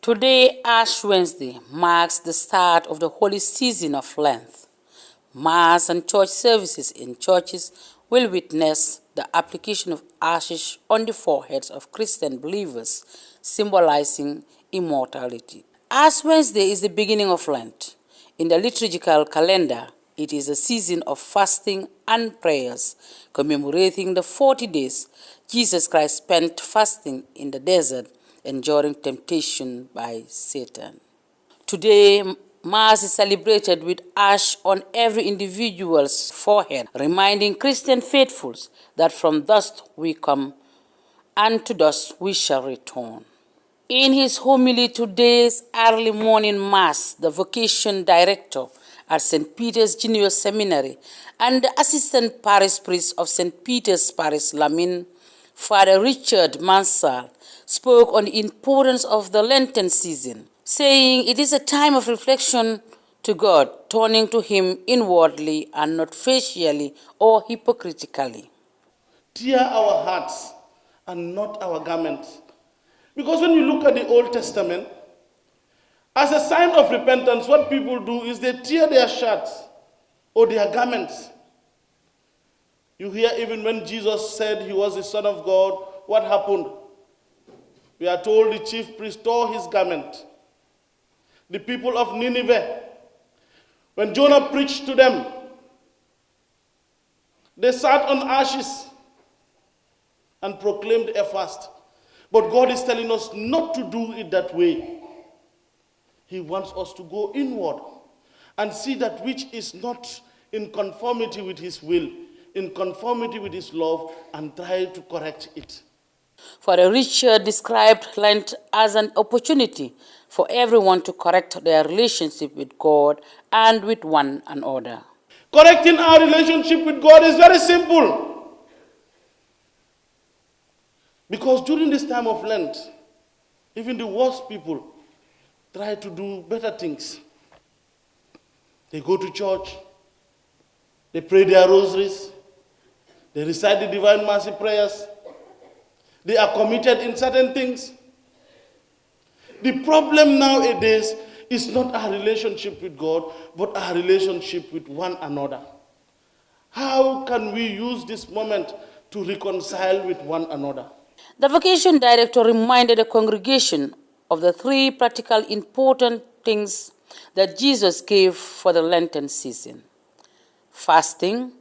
Today, Ash Wednesday, marks the start of the holy season of Lent. Mass and church services in churches will witness the application of ashes on the foreheads of Christian believers, symbolizing immortality. Ash Wednesday is the beginning of Lent. In the liturgical calendar, it is a season of fasting and prayers, commemorating the 40 days Jesus Christ spent fasting in the desert, enduring temptation by Satan. Today, Mass is celebrated with ash on every individual's forehead, reminding Christian faithfuls that from dust we come and to dust we shall return. In his homily today's early morning Mass, the vocation director at St. Peter's Junior Seminary and the assistant parish priest of St. Peter's Parish, Lamin, Father Richard Mansal, spoke on the importance of the Lenten season, saying it is a time of reflection to God, turning to Him inwardly and not facially or hypocritically. Tear our hearts and not our garments. Because when you look at the Old Testament, as a sign of repentance, what people do is they tear their shirts or their garments. You hear even when Jesus said he was the Son of God, what happened? We are told the chief priest tore his garment. The people of Nineveh, when Jonah preached to them, they sat on ashes and proclaimed a fast. But God is telling us not to do it that way. He wants us to go inward and see that which is not in conformity with His will, in conformity with His love, and try to correct it. Father Richard described Lent as an opportunity for everyone to correct their relationship with God and with one another. Correcting our relationship with God is very simple. Because during this time of Lent, even the worst people try to do better things. They go to church, they pray their rosaries, they recite the Divine Mercy prayers, they are committed in certain things. The problem nowadays is not our relationship with God, but our relationship with one another. How can we use this moment to reconcile with one another? The vocation director reminded the congregation of the three practical important things that Jesus gave for the Lenten season: fasting,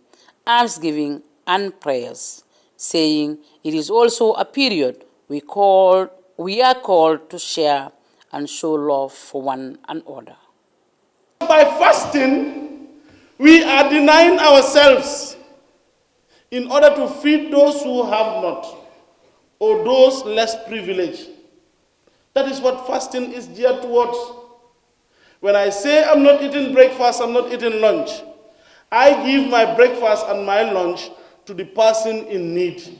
almsgiving, and prayers, saying it is also a period we are called to share and show love for one another. By fasting, we are denying ourselves in order to feed those who have not, or those less privileged. That is what fasting is geared towards. When I say I'm not eating breakfast, I'm not eating lunch, I give my breakfast and my lunch to the person in need.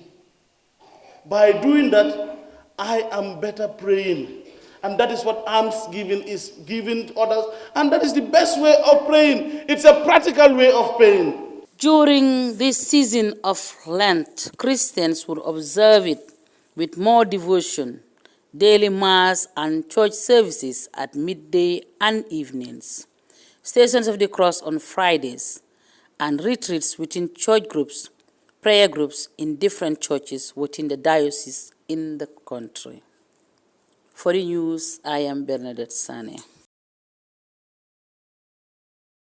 By doing that, I am better praying. And that is what almsgiving is, giving to others. And that is the best way of praying. It's a practical way of praying. During this season of Lent, Christians would observe it with more devotion, daily Mass and church services at midday and evenings, Stations of the Cross on Fridays, and retreats within church groups, prayer groups in different churches within the diocese in the country. For the news, I am Bernadette Sanneh.